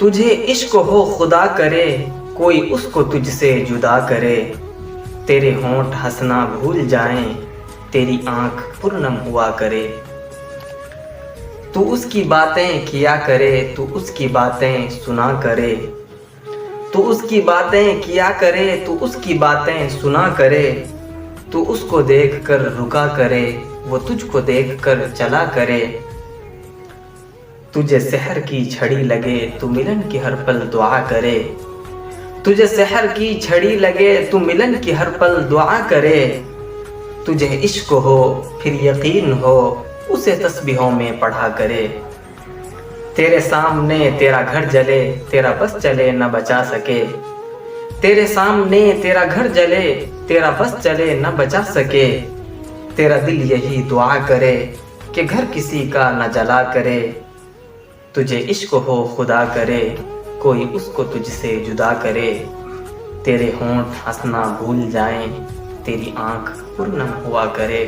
تجھے عشق ہو خدا کرے کوئی اس کو تجھ سے جدا کرے، تیرے ہونٹ ہنسنا بھول جائیں تیری آنکھ پرنم ہوا کرے۔ تو اس کی باتیں کیا کرے تو اس کی باتیں سنا کرے، تو اس کی باتیں کیا کرے تو اس کی باتیں سنا کرے، تو اس کو دیکھ کر رکا کرے وہ تجھ کو دیکھ کر چلا کرے۔ تجھے سحر کی چھڑی لگے تو ملن کی ہر پل دعا کرے، تجھے سحر کی چھڑی لگے تو ملن کی ہر پل دعا کرے۔ تجھے عشق ہو پھر یقین ہو اسے تسبیحوں میں پڑھا کرے، تیرے سامنے تیرا گھر جلے تیرا بس چلے نہ بچا سکے، تیرے سامنے تیرا گھر جلے تیرا بس چلے نہ بچا سکے۔ تیرا دل یہی دعا کرے کہ گھر کسی کا نہ جلا کرے، تجھے عشق ہو خدا کرے کوئی اس کو تجھ سے جدا کرے، تیرے ہونٹ ہنسنا بھول جائیں تیری آنکھ پرنم ہوا کرے۔